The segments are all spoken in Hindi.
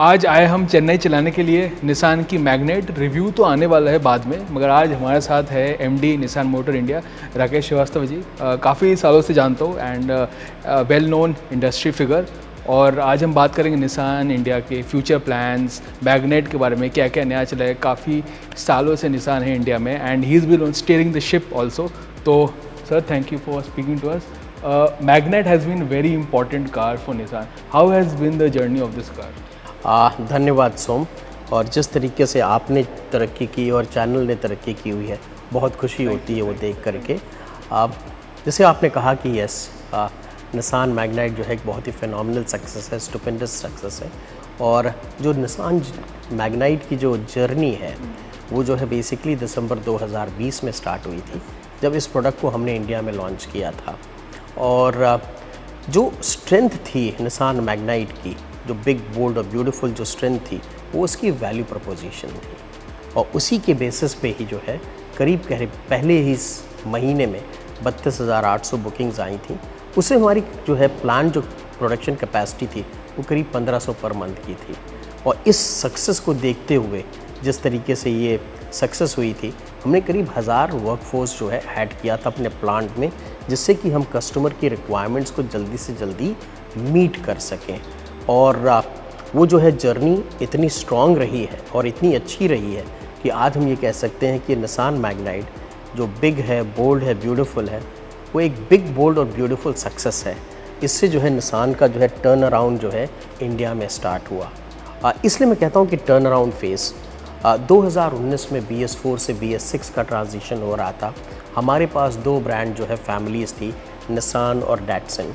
आज आए हम चेन्नई चलाने के लिए निसान की मैग्नेट। रिव्यू तो आने वाला है बाद में, मगर आज हमारे साथ है MD Nissan motor India Rakesh Srivastava ji. काफ़ी सालों से जानता हूँ and well known industry figure. और आज हम बात करेंगे निसान इंडिया के फ्यूचर प्लान्स, मैग्नेट के बारे में, क्या क्या नया चला है। काफ़ी सालों से निसान है इंडिया में and he is been on steering the ship also. तो sir, thank you for speaking to us. Magnet has been very important car for Nissan. How has been the journey of this car? धन्यवाद सोम। और जिस तरीके से आपने तरक्की की और चैनल ने तरक्की की हुई है, बहुत खुशी होती है वो देख करके। जैसे आपने कहा कि यस, निसान मैग्नाइट जो है एक बहुत ही फिनोमिनल सक्सेस है, स्टुपेंडस सक्सेस है। और जो निसान मैग्नाइट की जो जर्नी है वो जो है बेसिकली दिसंबर 2020 में स्टार्ट हुई थी, जब इस प्रोडक्ट को हमने इंडिया में लॉन्च किया था। और जो स्ट्रेंथ थी निसान मैग्नाइट की, जो बिग बोल्ड और ब्यूटीफुल जो स्ट्रेंथ थी, वो उसकी वैल्यू प्रपोजिशन थी। और उसी के बेसिस पे ही जो है करीब पहले ही इस महीने में 32,800 बुकिंग्स आई थी। उससे हमारी जो है प्लान जो प्रोडक्शन कैपेसिटी थी वो करीब 1500 पर मंथ की थी। और इस सक्सेस को देखते हुए, जिस तरीके से ये सक्सेस हुई थी, हमने करीब 1000 वर्कफोर्स जो है ऐड किया था अपने प्लांट में, जिससे कि हम कस्टमर की रिक्वायरमेंट्स को जल्दी से जल्दी मीट कर सकें। और वो जो है जर्नी इतनी स्ट्रॉन्ग रही है और इतनी अच्छी रही है कि आज हम ये कह सकते हैं कि निसान मैग्नाइट जो बिग है, बोल्ड है, ब्यूटीफुल है, वो एक बिग, बोल्ड और ब्यूटीफुल सक्सेस है। इससे जो है निसान का जो है टर्न अराउंड जो है इंडिया में स्टार्ट हुआ। इसलिए मैं कहता हूँ कि टर्न अराउंड फेज़ 2019 में BS4 से BS6 का ट्रांजिशन हो रहा था। हमारे पास दो ब्रांड जो है फैमिलीज़ थी, निसान और डैटसन।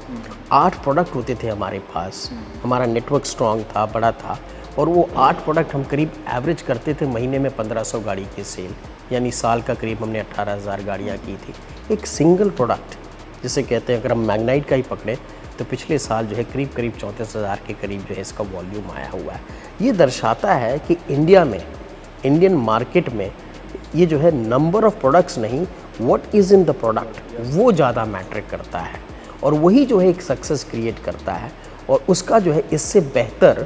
8 प्रोडक्ट होते थे हमारे पास। हमारा नेटवर्क स्ट्रॉन्ग था, बड़ा था। और वो 8 प्रोडक्ट हम करीब एवरेज करते थे महीने में 1500 गाड़ी की सेल, यानी साल का करीब हमने 18,000 गाड़ियाँ की थी। एक सिंगल प्रोडक्ट जिसे कहते हैं, अगर हम मैग्नाइट का ही पकड़े तो पिछले साल जो है करीब 34,000 के करीब जो है इसका वॉल्यूम आया हुआ है। ये दर्शाता है कि इंडिया में, इंडियन मार्केट में ये जो है नंबर ऑफ प्रोडक्ट्स नहीं, what is in the product, वो ज़्यादा मैटर करता है। और वही जो है एक सक्सेस क्रिएट करता है। और उसका जो है इससे बेहतर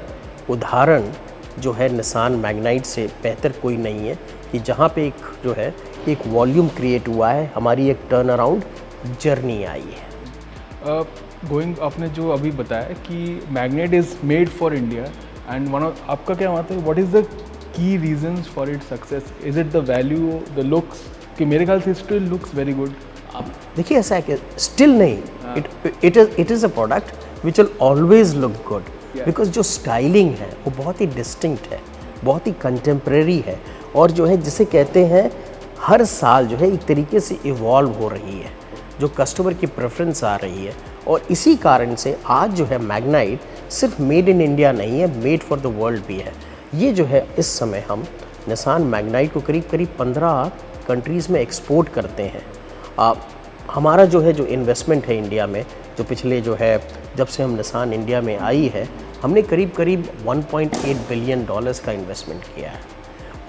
उदाहरण जो है निसान मैग्नाइट से बेहतर कोई नहीं है, कि जहाँ पे एक जो है एक वॉल्यूम क्रिएट हुआ है, हमारी एक टर्न अराउंड जर्नी आई है। गोइंग, आपने जो अभी बताया कि magnet is made for India and one of, आपका क्या मानते हैं, what is the key reasons for it success? Is it the value, the looks? कि मेरे ख्याल से स्टिल लुक्स वेरी गुड। अब देखिए, ऐसा है कि स्टिल नहीं, it is a product which will always look good, because जो स्टाइलिंग है वो बहुत ही डिस्टिंक्ट है, बहुत ही कंटेम्प्रेरी है। और जो है जिसे कहते हैं हर साल जो है एक तरीके से इवॉल्व हो रही है, जो कस्टमर की प्रेफरेंस आ रही है। और इसी कारण से आज जो है मैग्नाइट सिर्फ मेड इन इंडिया नहीं है, मेड फॉर द वर्ल्ड भी है। ये जो है इस समय हम निसान मैग्नाइट को करीब 15 कंट्रीज़ में एक्सपोर्ट करते हैं। हमारा जो है जो इन्वेस्टमेंट है इंडिया में, जो पिछले जो है जब से हम निसान इंडिया में आई है, हमने करीब 1.8 बिलियन डॉलर्स का इन्वेस्टमेंट किया है।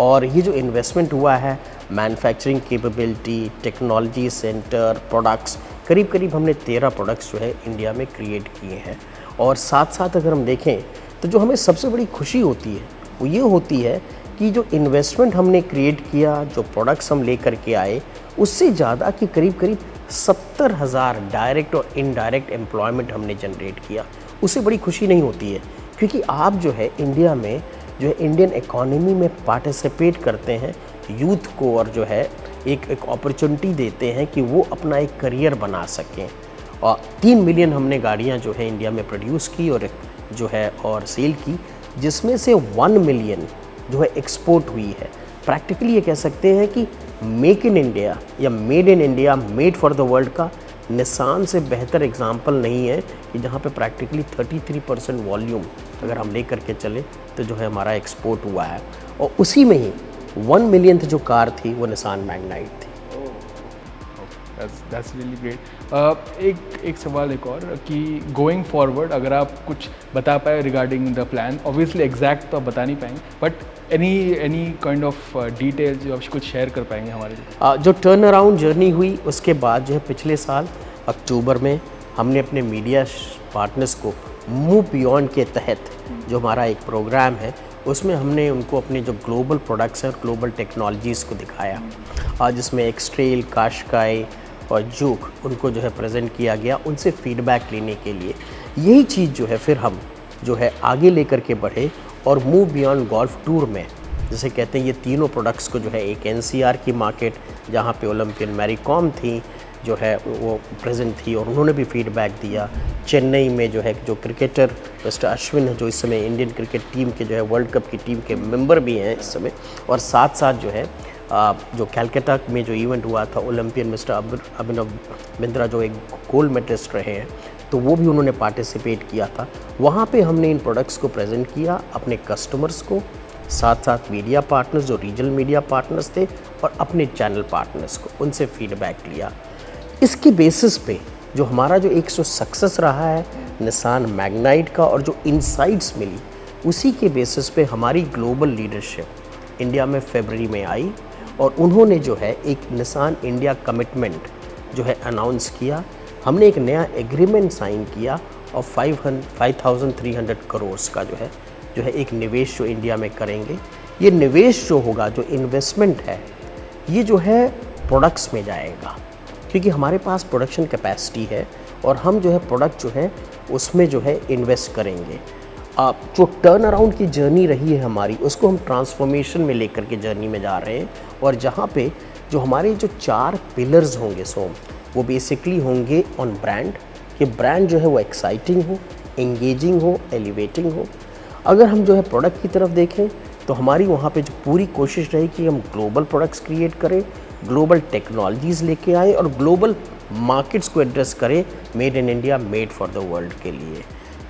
और ये जो इन्वेस्टमेंट हुआ है, manufacturing capability, technology centre, products, करीब हमने 13 प्रोडक्ट्स जो है इंडिया में क्रिएट किए हैं। और साथ साथ अगर हम देखें तो जो हमें सबसे बड़ी खुशी होती है वो ये होती है कि जो इन्वेस्टमेंट हमने क्रिएट किया, जो प्रोडक्ट्स हम लेकर के आए, उससे ज़्यादा कि करीब 70,000 डायरेक्ट और इनडायरेक्ट एम्प्लॉयमेंट हमने जनरेट किया। उससे बड़ी खुशी नहीं होती है, क्योंकि आप जो है इंडिया में जो है इंडियन इकोनॉमी में पार्टिसिपेट करते हैं, यूथ को और जो है एक अपॉर्चुनिटी देते हैं कि वो अपना एक करियर बना सकें। और 3 मिलियन हमने गाड़ियाँ जो है इंडिया में प्रोड्यूस की और जो है और सेल की, जिसमें से 1 मिलियन जो है एक्सपोर्ट हुई है। प्रैक्टिकली ये कह सकते हैं कि मेक इन इंडिया या made in India, made for the world का निसान से बेहतर एग्जाम्पल नहीं है, कि जहाँ पे प्रैक्टिकली 33% वॉल्यूम अगर हम लेकर के चले तो जो है हमारा एक्सपोर्ट हुआ है। और उसी में ही 1 मिलियन जो कार थी वो निसान मैग्नाइट थी। That's really great. एक सवाल एक और, कि गोइंग फॉरवर्ड अगर आप कुछ बता पाए regarding the plan, obviously exact तो आप बता नहीं पाएंगे, but any kind of details जो आप कुछ शेयर कर पाएंगे हमारे लिए? जो टर्न अराउंड जर्नी हुई उसके बाद जो है पिछले साल अक्टूबर में हमने अपने मीडिया पार्टनर्स को मूव बियॉन्ड के तहत जो हमारा एक प्रोग्राम है, उसमें हमने उनको अपने जो ग्लोबल प्रोडक्ट्स हैं और ग्लोबल टेक्नोलॉजीज़ को दिखाया, और जिसमें एक्सट्रेल, काशकाई और जूक उनको जो है प्रेजेंट किया गया, उनसे फीडबैक लेने के लिए। यही चीज़ जो है फिर हम जो है आगे लेकर के बढ़े और मूव बियॉन्ड गोल्फ टूर में, जैसे कहते हैं, ये तीनों प्रोडक्ट्स को जो है एक एनसीआर की मार्केट जहाँ पे ओलंपियन मैरी कॉम थी जो है वो प्रेजेंट थी और उन्होंने भी फीडबैक दिया। चेन्नई में जो है जो क्रिकेटर मिस्टर अश्विन है, जो इस समय इंडियन क्रिकेट टीम के जो है वर्ल्ड कप की टीम के मेंबर भी हैं इस समय, और साथ साथ जो है जो कैलकाटा में जो इवेंट हुआ था, ओलंपियन मिस्टर अभिनव बिंद्रा जो एक गोल्ड मेडलिस्ट रहे हैं, तो वो भी उन्होंने पार्टिसिपेट किया था। वहाँ पे हमने इन प्रोडक्ट्स को प्रेजेंट किया अपने कस्टमर्स को, साथ साथ मीडिया पार्टनर्स जो रीजनल मीडिया पार्टनर्स थे और अपने चैनल पार्टनर्स को, उनसे फीडबैक लिया। इसके बेसिस पे जो हमारा जो एक सक्सेस रहा है निसान मैग्नाइट का और जो इनसाइट्स मिली, उसी के बेसिस पे हमारी ग्लोबल लीडरशिप इंडिया में फरवरी में आई और उन्होंने जो है एक निसान इंडिया कमिटमेंट जो है अनाउंस किया। हमने एक नया एग्रीमेंट साइन किया और 5,300 करोड़ का जो है एक निवेश जो इंडिया में करेंगे। ये निवेश जो होगा, जो इन्वेस्टमेंट है, ये जो है प्रोडक्ट्स में जाएगा, क्योंकि हमारे पास प्रोडक्शन कैपेसिटी है और हम जो है प्रोडक्ट जो है उसमें जो है इन्वेस्ट करेंगे। जो टर्न अराउंड की जर्नी रही है हमारी, उसको हम ट्रांसफॉर्मेशन में लेकर के जर्नी में जा रहे हैं। और जहाँ पे जो हमारे जो 4 पिलर्स होंगे सोम, वो बेसिकली होंगे ऑन ब्रांड, कि ब्रांड जो है वो एक्साइटिंग हो, एंगेजिंग हो, एलिवेटिंग हो। अगर हम जो है प्रोडक्ट की तरफ देखें तो हमारी वहाँ पे जो पूरी कोशिश रही कि हम ग्लोबल प्रोडक्ट्स क्रिएट करें, ग्लोबल टेक्नोलॉजीज़ लेके आए और ग्लोबल मार्केट्स को एड्रेस करें, made in India, made for the world के लिए।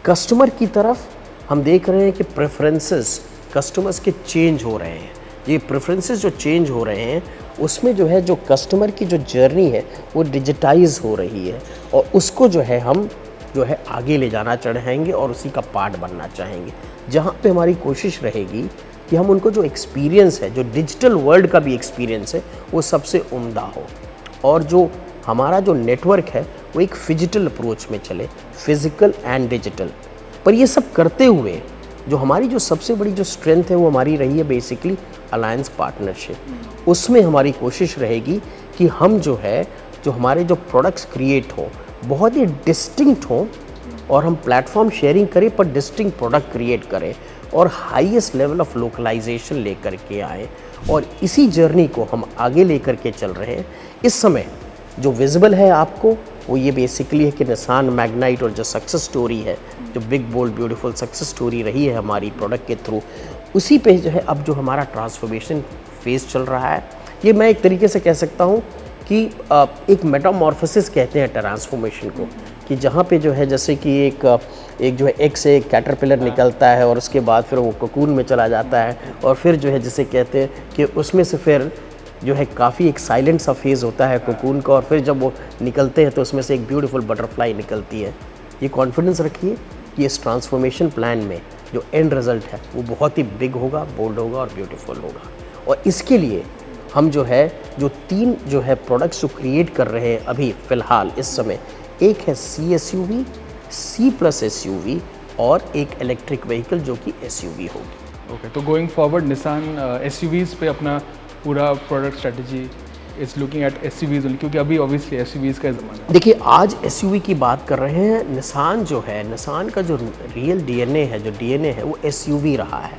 कस्टमर की तरफ हम देख रहे हैं कि प्रेफरेंसेस कस्टमर्स के चेंज हो रहे हैं। ये प्रेफरेंसेस जो चेंज हो रहे हैं, उसमें जो है जो कस्टमर की जो जर्नी है वो डिजिटाइज हो रही है और उसको जो है हम जो है आगे ले जाना चाहेंगे और उसी का पार्ट बनना चाहेंगे। जहाँ पे हमारी कोशिश रहेगी कि हम उनको जो एक्सपीरियंस है, जो डिजिटल वर्ल्ड का भी एक्सपीरियंस है, वो सबसे उम्दा हो और जो हमारा जो नेटवर्क है वो एक फिजिटल अप्रोच में चले, फिजिकल एंड डिजिटल। पर ये सब करते हुए जो हमारी जो सबसे बड़ी जो स्ट्रेंथ है वो हमारी रही है बेसिकली अलायंस पार्टनरशिप। उसमें हमारी कोशिश रहेगी कि हम जो है जो हमारे जो प्रोडक्ट्स क्रिएट हो बहुत ही डिस्टिंक्ट हो और हम प्लेटफॉर्म शेयरिंग करें पर डिस्टिंक्ट प्रोडक्ट क्रिएट करें और हाईएस्ट लेवल ऑफ लोकलाइजेशन लेकर के आए और इसी जर्नी को हम आगे लेकर के चल रहे हैं। इस समय जो विजिबल है आपको वो ये बेसिकली है कि निसान मैग्नाइट और जो सक्सेस स्टोरी है, जो big bold beautiful success story रही है हमारी प्रोडक्ट के थ्रू, उसी पे जो है अब जो हमारा ट्रांसफॉर्मेशन फेज चल रहा है, ये मैं एक तरीके से कह सकता हूँ कि एक मेटामॉर्फोसिस कहते हैं ट्रांसफॉर्मेशन को, कि जहाँ पे जो है जैसे कि एक जो है एक से एक कैटरपिलर निकलता है और उसके बाद फिर वो कोकून में चला जाता है और फिर जो है जिसे कहते हैं कि उसमें से फिर जो है काफ़ी एक साइलेंट सा फेज़ होता है कोकून का और फिर जब वो निकलते हैं तो उसमें से एक ब्यूटीफुल बटरफ्लाई निकलती है। ये कॉन्फिडेंस रखिए कि इस ट्रांसफॉर्मेशन प्लान में जो एंड रिज़ल्ट है वो बहुत ही बिग होगा, बोल्ड होगा और ब्यूटीफुल होगा। और इसके लिए हम जो है जो 3 जो है प्रोडक्ट्स जो क्रिएट कर रहे हैं अभी फ़िलहाल इस समय, एक है CSUV, C+SUV और एक इलेक्ट्रिक व्हीकल जो कि SUV होगी। ओके, तो गोइंग फॉरवर्ड निसान SUVs पे अपना पूरा product strategy is looking at SUVs only, क्योंकि अभी ऑब्वियसली SUVs का ज़माना है। देखिए आज SUV की बात कर रहे हैं। निसान जो है, निसान का जो रियल DNA है, जो DNA है वो SUV रहा है।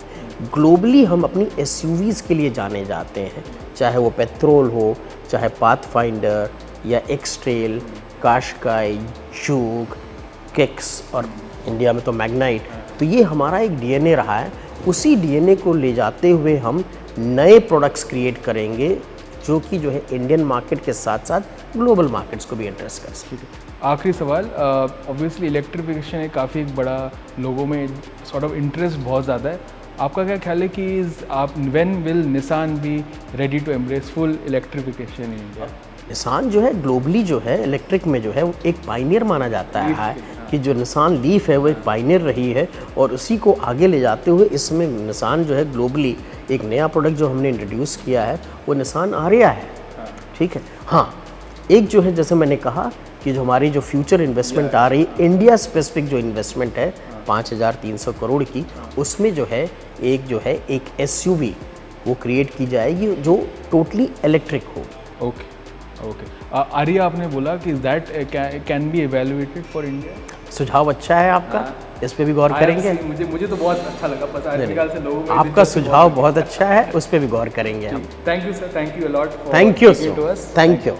ग्लोबली हम अपनी SUVs के लिए जाने जाते हैं, चाहे वो पेट्रोल हो, चाहे पाथफाइंडर या एक्सट्रेल, काशकाई, जूक, किक्स और इंडिया में तो मैग्नाइट। तो ये हमारा एक DNA रहा है। उसी DNA को ले जाते हुए हम नए प्रोडक्ट्स क्रिएट करेंगे जो कि जो है इंडियन मार्केट के साथ साथ ग्लोबल मार्केट्स को भी एड्रेस कर सकें। आखिरी सवाल, ऑब्वियसली इलेक्ट्रिफिकेशन एक काफ़ी बड़ा लोगों में सॉर्ट ऑफ इंटरेस्ट बहुत ज़्यादा है। आपका क्या ख्याल है कि आप when will Nissan be ready to embrace full electrification in India? Nissan जो है ग्लोबली जो है इलेक्ट्रिक में जो है वो एक पायनियर माना जाता है कि जो निसान लीफ है वो एक पायनियर रही है और उसी को आगे ले जाते हुए इसमें निसान जो है ग्लोबली एक नया प्रोडक्ट जो हमने इंट्रोड्यूस किया है वो निसान आरिया है। ठीक है, हाँ, एक जो है जैसे मैंने कहा कि जो हमारी जो फ्यूचर इन्वेस्टमेंट आ रही है, इंडिया स्पेसिफिक जो इन्वेस्टमेंट है 5,300 करोड़ की, उसमें जो है एक SUV वो क्रिएट की जाएगी जो टोटली इलेक्ट्रिक हो। Okay okay. आर्या, आपने बोला कि that can be evaluated for India. सुझाव अच्छा है आपका, इस पे भी गौर करेंगे। मुझे तो बहुत अच्छा लगा, पता है निकाल से लोगों को आपका सुझाव बहुत अच्छा है, उस पे भी गौर करेंगे हम। Thank you sir, thank you a lot. Thank you sir, thank you.